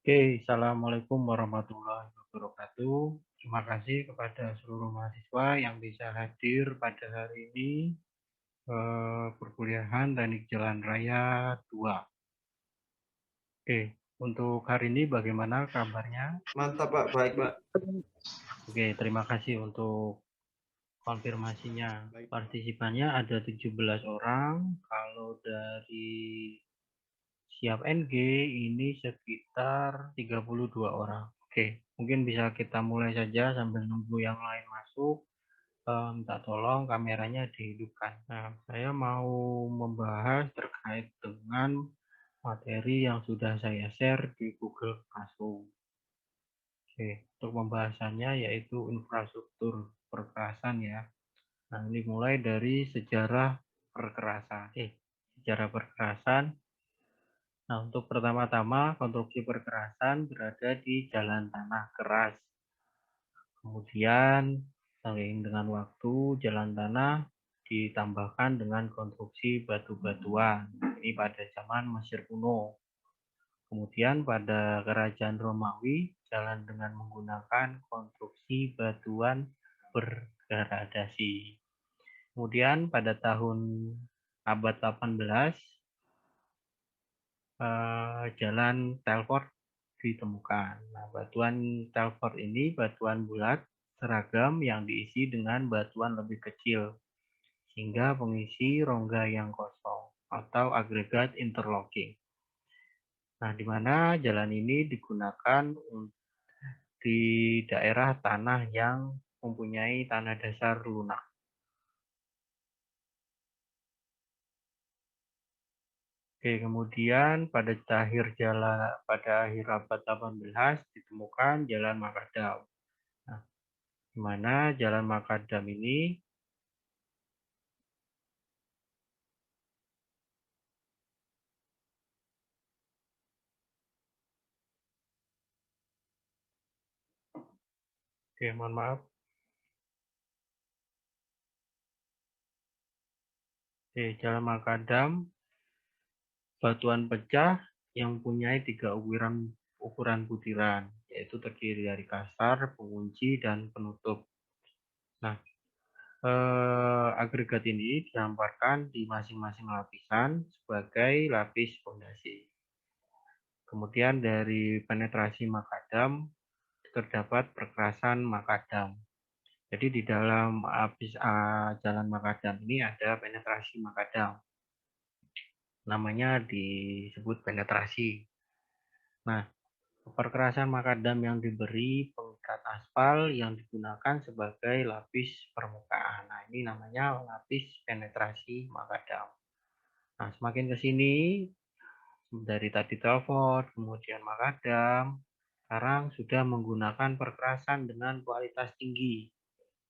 Oke, Assalamualaikum warahmatullahi wabarakatuh. Terima kasih kepada seluruh mahasiswa yang bisa hadir pada hari ini perkuliahan Teknik Jalan Raya 2. Oke, untuk hari ini bagaimana kabarnya? Mantap Pak, baik Pak. Oke, terima kasih untuk konfirmasinya. Baik. Partisipannya ada 17 orang. Kalau dari siap NG ini sekitar 32 orang. Oke, mungkin bisa kita mulai saja sambil nunggu yang lain masuk. Minta tolong kameranya dihidupkan. Nah, saya mau membahas terkait dengan materi yang sudah saya share di Google Classroom. Oke, untuk pembahasannya yaitu infrastruktur perkerasan ya. Nah, ini mulai dari sejarah perkerasan. Sejarah perkerasan. Nah, untuk pertama-tama, konstruksi perkerasan berada di jalan tanah keras. Kemudian, seiring dengan waktu, jalan tanah ditambahkan dengan konstruksi batu-batuan. Ini pada zaman Mesir kuno. Kemudian pada kerajaan Romawi, jalan dengan menggunakan konstruksi batuan bergradasi. Kemudian pada tahun abad 18, jalan Telford ditemukan. Nah, batuan Telford ini batuan bulat seragam yang diisi dengan batuan lebih kecil sehingga mengisi rongga yang kosong atau agregat interlocking. Nah, di mana jalan ini digunakan di daerah tanah yang mempunyai tanah dasar lunak. Oke, kemudian pada akhir abad 18 ditemukan jalan Makadam. Nah, di mana jalan Makadam ini mohon maaf. Jalan Makadam, batuan pecah yang mempunyai 3 ukuran butiran, yaitu terdiri dari kasar, pengunci, dan penutup. Nah, agregat ini dihamparkan di masing-masing lapisan sebagai lapis fondasi. Kemudian dari penetrasi makadam terdapat perkerasan makadam. Jadi di dalam jalan makadam ini ada penetrasi makadam. Namanya disebut penetrasi. Nah, perkerasan makadam yang diberi pengikat aspal yang digunakan sebagai lapis permukaan. Nah, ini namanya lapis penetrasi makadam. Nah, semakin ke sini, dari tadi telepon, kemudian makadam, sekarang sudah menggunakan perkerasan dengan kualitas tinggi.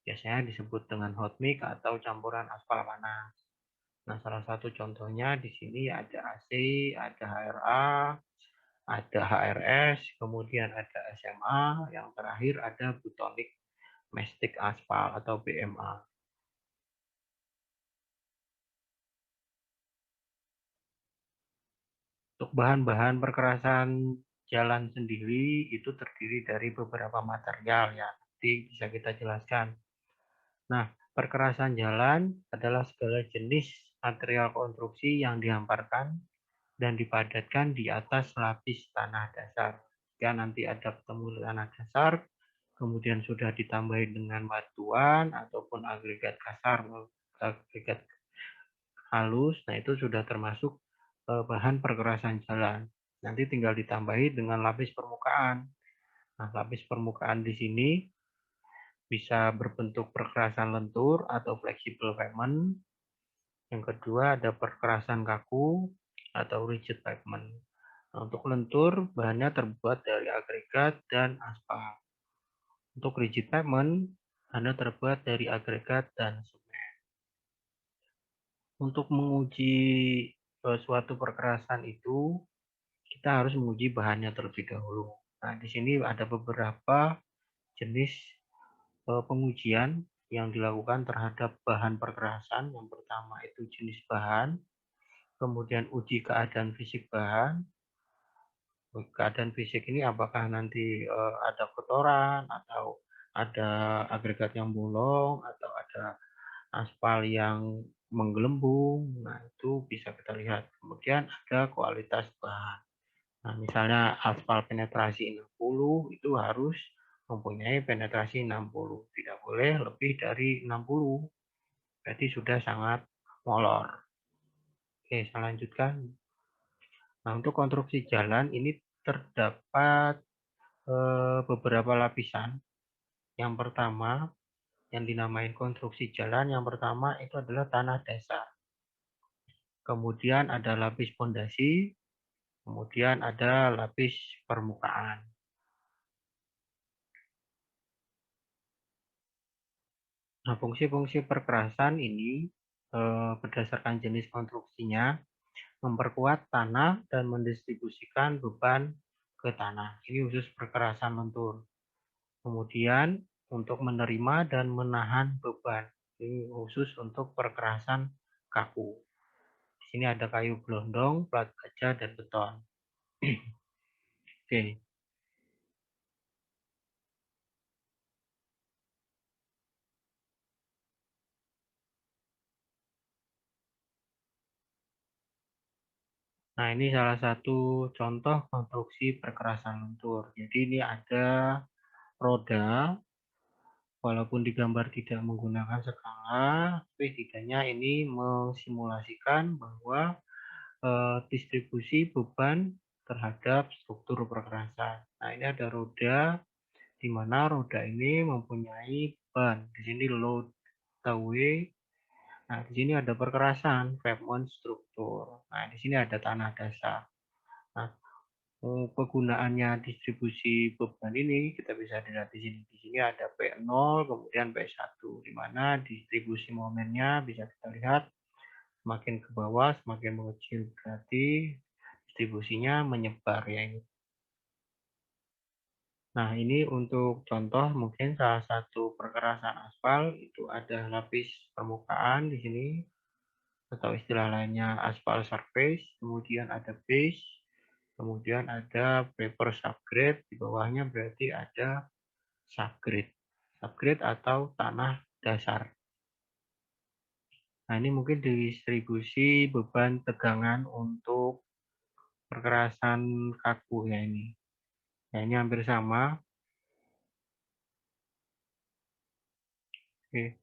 Biasanya disebut dengan hot mix atau campuran aspal panas. Nah, salah satu contohnya di sini ada AC, ada HRA, ada HRS, kemudian ada SMA, yang terakhir ada Butonic Mastic Aspal atau BMA. Untuk bahan-bahan perkerasan jalan sendiri itu terdiri dari beberapa material ya. Nanti bisa kita jelaskan. Nah, perkerasan jalan adalah segala jenis material konstruksi yang dihamparkan dan dipadatkan di atas lapis tanah dasar. Jika nanti ada ketemu tanah dasar, kemudian sudah ditambahi dengan batuan ataupun agregat kasar, agregat halus, nah itu sudah termasuk bahan perkerasan jalan. Nanti tinggal ditambahi dengan lapis permukaan. Nah, lapis permukaan di sini bisa berbentuk perkerasan lentur atau flexible pavement. Yang kedua ada perkerasan kaku atau rigid pavement. Nah, untuk lentur, bahannya terbuat dari agregat dan aspal. Untuk rigid pavement, bahannya terbuat dari agregat dan semen. Untuk menguji suatu perkerasan itu, kita harus menguji bahannya terlebih dahulu. Nah, di sini ada beberapa jenis pengujian yang dilakukan terhadap bahan perkerasan. Yang pertama itu jenis bahan, kemudian uji keadaan fisik bahan, keadaan fisik ini apakah nanti ada kotoran atau ada agregat yang bolong atau ada aspal yang menggelembung. Nah, itu bisa kita lihat. Kemudian ada kualitas bahan. Nah, misalnya aspal penetrasi 60 itu harus mempunyai penetrasi 60. Tidak boleh lebih dari 60. Berarti sudah sangat molor. Oke, saya lanjutkan. Nah, untuk konstruksi jalan ini terdapat beberapa lapisan. Yang pertama, yang dinamai konstruksi jalan, yang pertama itu adalah tanah dasar. Kemudian ada lapis fondasi, kemudian ada lapis permukaan. Nah, fungsi-fungsi perkerasan ini berdasarkan jenis konstruksinya memperkuat tanah dan mendistribusikan beban ke tanah. Ini khusus perkerasan lentur. Kemudian untuk menerima dan menahan beban. Ini khusus untuk perkerasan kaku. Di sini ada kayu gelondong, plat baja, dan beton. Oke. Nah, ini salah satu contoh konstruksi perkerasan lentur. Jadi ini ada roda, walaupun di gambar tidak menggunakan skala, tapi setidaknya ini mensimulasikan bahwa distribusi beban terhadap struktur perkerasan. Nah, ini ada roda, di mana roda ini mempunyai beban. Di sini load weight. Nah, di sini ada perkerasan, pavement struktur. Nah, di sini ada tanah dasar. Nah, penggunaannya distribusi beban ini kita bisa lihat di sini. Di sini ada P0, kemudian P1, di mana distribusi momennya bisa kita lihat semakin ke bawah, semakin mengecil, berarti distribusinya menyebar ya ini. Nah, ini untuk contoh mungkin salah satu perkerasan aspal itu ada lapis permukaan di sini atau istilah lainnya aspal surface, kemudian ada base, kemudian ada paper subgrade, di bawahnya berarti ada subgrade. Subgrade atau tanah dasar. Nah, ini mungkin distribusi beban tegangan untuk perkerasan kaku ya ini. Ya, ini hampir sama. Oke.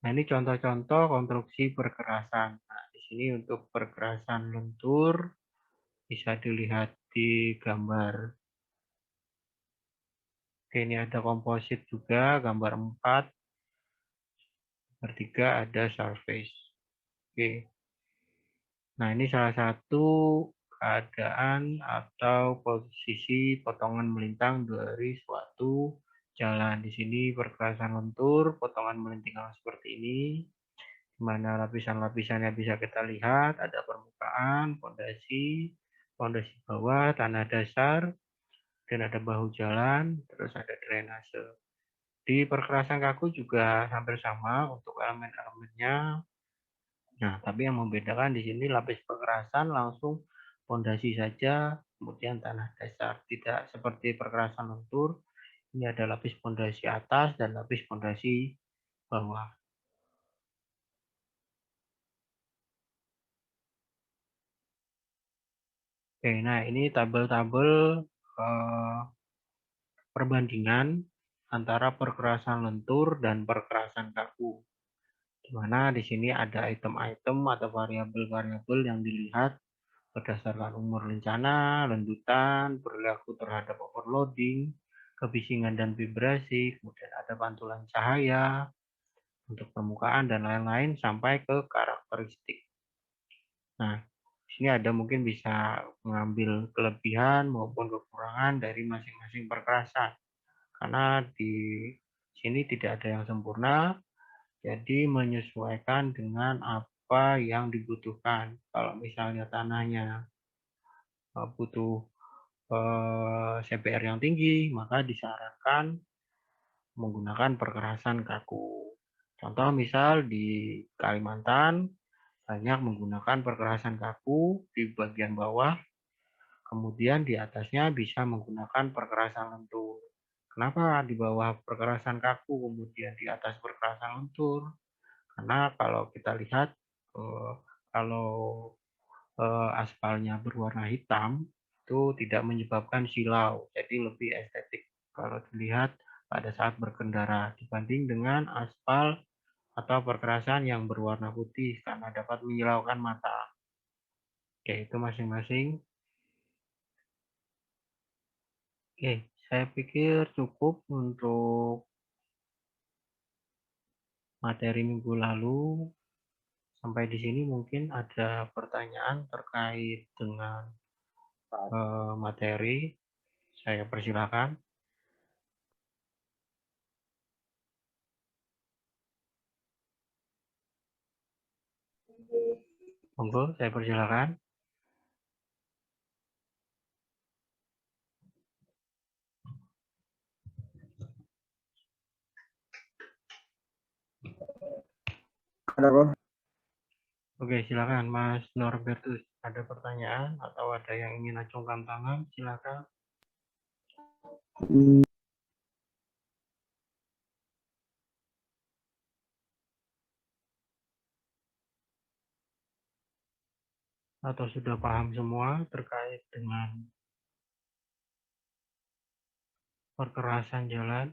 Nah, ini contoh-contoh konstruksi perkerasan. Nah, di sini untuk perkerasan lentur bisa dilihat di gambar. Oke, ini ada komposit juga, gambar 4. Gambar 3 ada surface. Oke. Nah, ini salah satu keadaan atau posisi potongan melintang dari suatu jalan. Di sini perkerasan lentur, potongan melintang seperti ini, di mana lapisan-lapisannya bisa kita lihat, ada permukaan, fondasi, fondasi bawah, tanah dasar, dan ada bahu jalan, terus ada drainase. Di perkerasan kaku juga hampir sama untuk elemen-elemennya. Nah, tapi yang membedakan di sini lapis perkerasan langsung fondasi saja, kemudian tanah dasar. Tidak seperti perkerasan lentur, ini ada lapis fondasi atas dan lapis fondasi bawah. Oke, nah ini tabel-tabel perbandingan antara perkerasan lentur dan perkerasan kaku. Di mana di sini ada item-item atau variabel-variabel yang dilihat berdasarkan umur lencana, lendutan, perilaku terhadap overloading, kebisingan dan vibrasi, kemudian ada pantulan cahaya untuk permukaan dan lain-lain sampai ke karakteristik. Nah, di sini ada mungkin bisa mengambil kelebihan maupun kekurangan dari masing-masing perkerasan. Karena di sini tidak ada yang sempurna, jadi menyesuaikan dengan apa yang dibutuhkan. Kalau misalnya tanahnya butuh CPR yang tinggi, maka disarankan menggunakan perkerasan kaku. Contoh misal di Kalimantan banyak menggunakan perkerasan kaku di bagian bawah Kemudian di atasnya bisa menggunakan perkerasan lentur. Kenapa di bawah perkerasan kaku, kemudian di atas perkerasan lentur? Karena kalau kita lihat, kalau aspalnya berwarna hitam, itu tidak menyebabkan silau, jadi lebih estetik kalau dilihat pada saat berkendara dibanding dengan aspal atau perkerasan yang berwarna putih karena dapat menyilaukan mata. Oke, itu masing-masing. Oke, saya pikir cukup untuk materi minggu lalu. Sampai di sini mungkin ada pertanyaan terkait dengan materi. Saya persilakan. Monggo, saya persilakan. Ada kok. Oke, silakan Mas Norbertus. Ada pertanyaan atau ada yang ingin acungkan tangan? Silakan. Atau sudah paham semua terkait dengan perkerasan jalan?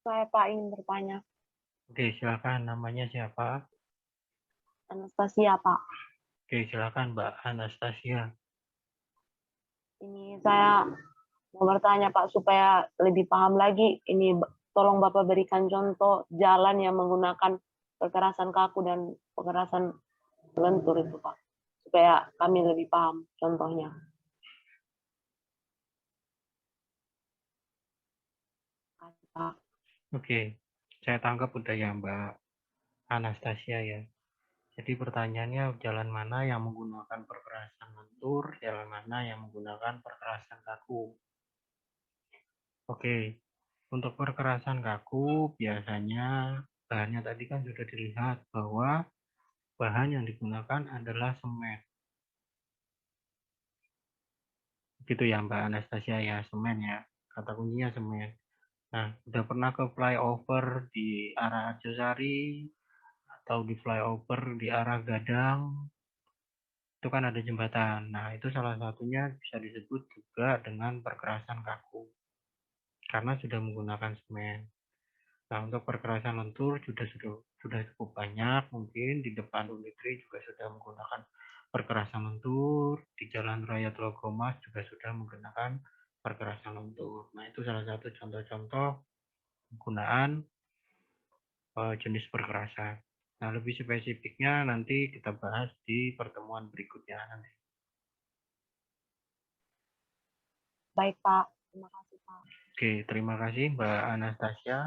Saya Pak ingin bertanya. Oke, silakan. Namanya siapa? Anastasia Pak. Oke, silakan Mbak Anastasia. Ini saya mau bertanya Pak supaya lebih paham lagi. Ini tolong Bapak berikan contoh jalan yang menggunakan perkerasan kaku dan perkerasan lentur itu Pak. Supaya kami lebih paham contohnya. Pak. Oke, saya tangkap udah ya Mbak Anastasia ya. Jadi pertanyaannya jalan mana yang menggunakan perkerasan lentur, jalan mana yang menggunakan perkerasan kaku. Oke, untuk perkerasan kaku biasanya bahannya tadi kan sudah dilihat bahwa bahan yang digunakan adalah semen. Gitu ya Mbak Anastasia ya, semen ya. Kata kuncinya semen. Nah, udah pernah ke flyover di arah Arjosari atau di flyover di arah Gadang, itu kan ada jembatan. Nah, itu salah satunya bisa disebut juga dengan perkerasan kaku karena sudah menggunakan semen. Nah, untuk perkerasan lentur sudah cukup banyak. Mungkin di depan Unitri juga sudah menggunakan perkerasan lentur, di Jalan Raya Tlogomas juga sudah menggunakan perkerasan lentur. Nah, itu salah satu contoh-contoh penggunaan jenis perkerasan. Nah, lebih spesifiknya nanti kita bahas di pertemuan berikutnya nanti. Baik Pak, terima kasih Pak. Oke, terima kasih Mbak Anastasia.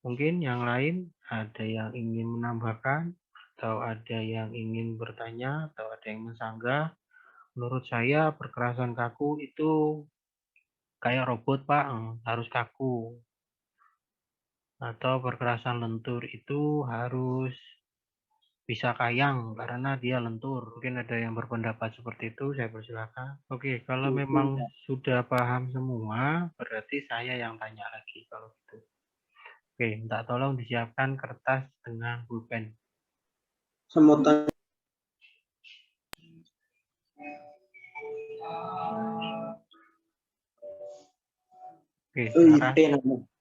Mungkin yang lain ada yang ingin menambahkan atau ada yang ingin bertanya atau ada yang mensanggah. Menurut saya perkerasan kaku itu kayak robot Pak, harus kaku. Atau perkerasan lentur itu harus bisa kayang karena dia lentur. Mungkin ada yang berpendapat seperti itu, saya persilakan. Oke, kalau memang sudah paham semua, berarti saya yang tanya lagi kalau gitu. Oke, minta tolong disiapkan kertas dengan pulpen. Semutan. Oke, silakan.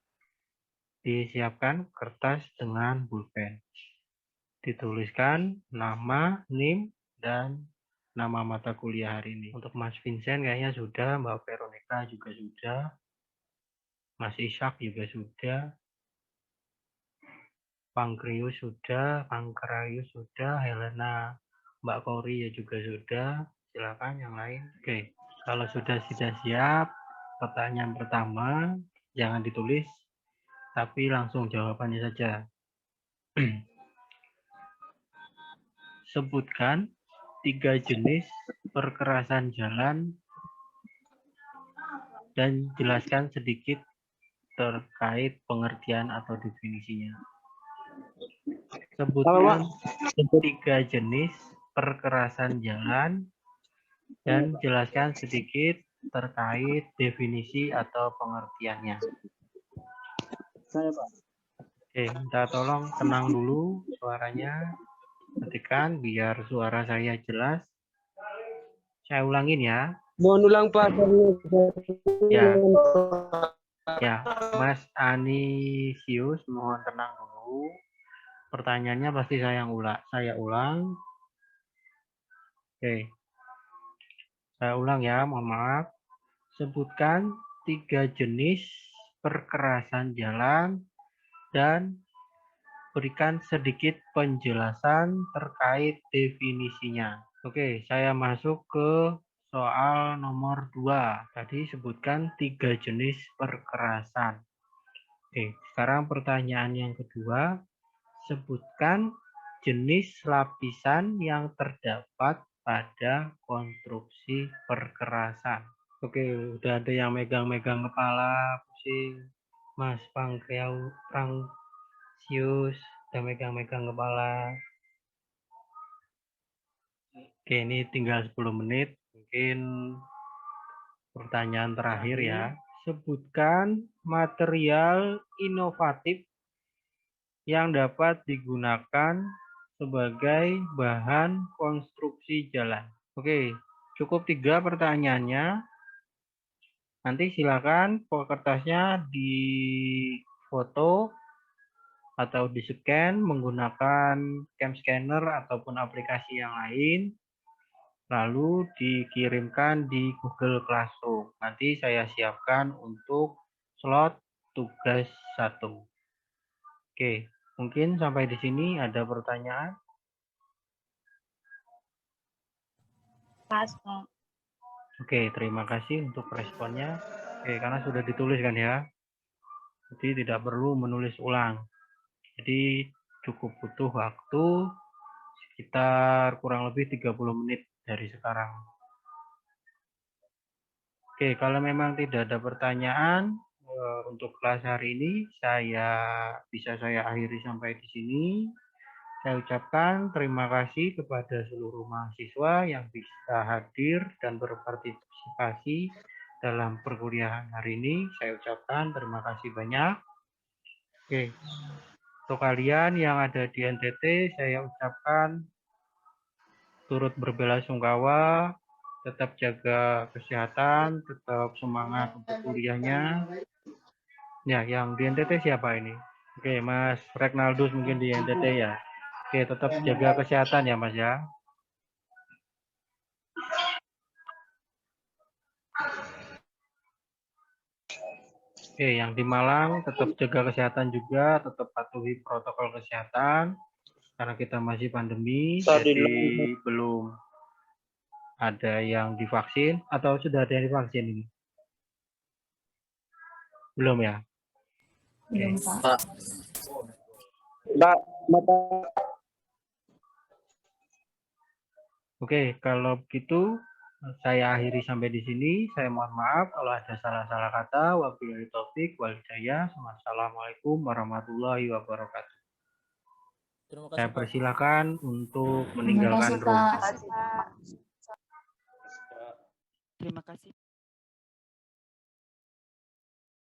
Disiapkan kertas dengan pulpen. Dituliskan nama, NIM, dan nama mata kuliah hari ini. Untuk Mas Vincent kayaknya sudah, Mbak Veronica juga sudah, Mas Ishak juga sudah, Pangkrius sudah, Pangkrayus sudah, Helena, Mbak Kori ya juga sudah. Silakan yang lain. Oke, kalau sudah siap, pertanyaan pertama jangan ditulis, tapi langsung jawabannya saja. Sebutkan 3 jenis perkerasan jalan dan jelaskan sedikit terkait pengertian atau definisinya. Sebutkan 3 jenis perkerasan jalan dan jelaskan sedikit terkait definisi atau pengertiannya. Saya, Pak. Oke, minta tolong tenang dulu suaranya. Ketikan biar suara saya jelas. Saya ulangin ya. Mohon ulang, Pak. Ya. Ya, Mas Anisius, mohon tenang dulu. Pertanyaannya pasti saya ulang. Oke. Saya ulang ya, mohon maaf. Sebutkan 3 jenis perkerasan jalan dan berikan sedikit penjelasan terkait definisinya. Oke, saya masuk ke soal nomor 2. Tadi sebutkan 3 jenis perkerasan. Oke, sekarang pertanyaan yang kedua. Sebutkan jenis lapisan yang terdapat pada konstruksi perkerasan. Oke, udah ada yang megang-megang kepala, pusing. Mas Pangsius, udah megang-megang kepala. Oke, ini tinggal 10 menit. Mungkin pertanyaan terakhir ya. Sebutkan material inovatif yang dapat digunakan sebagai bahan konstruksi jalan. Oke, cukup 3 pertanyaannya. Nanti silakan kertasnya difoto atau di-scan menggunakan cam scanner ataupun aplikasi yang lain. Lalu dikirimkan di Google Classroom. Nanti saya siapkan untuk slot tugas 1. Oke, mungkin sampai di sini ada pertanyaan. Pas, Pak. Oke, terima kasih untuk responnya. Oke, karena sudah ditulis kan ya. Jadi tidak perlu menulis ulang. Jadi cukup butuh waktu sekitar kurang lebih 30 menit dari sekarang. Oke, kalau memang tidak ada pertanyaan untuk kelas hari ini, bisa saya akhiri sampai di sini. Saya ucapkan terima kasih kepada seluruh mahasiswa yang bisa hadir dan berpartisipasi dalam perkuliahan hari ini. Saya ucapkan terima kasih banyak. Oke, untuk kalian yang ada di NTT, saya ucapkan turut berbelasungkawa, tetap jaga kesehatan, tetap semangat untuk kuliahnya. Ya, yang di NTT siapa ini? Oke, Mas Regnaldus mungkin di NTT ya. Oke, tetap jaga kesehatan ya, Mas ya. Oke, yang di Malang tetap jaga kesehatan juga, tetap patuhi protokol kesehatan karena kita masih pandemi, jadi belum ada yang divaksin atau sudah ada yang divaksin ini? Belum ya? Belum, Pak. Oke, kalau begitu saya akhiri sampai di sini. Saya mohon maaf kalau ada salah-salah kata. Wabillahi taufik wal hidayah. Wassalamualaikum warahmatullahi wabarakatuh. Terima Saya kasih, Pak. persilakan untuk Terima meninggalkan kasih, room. Pak. Terima kasih, Pak. Terima kasih.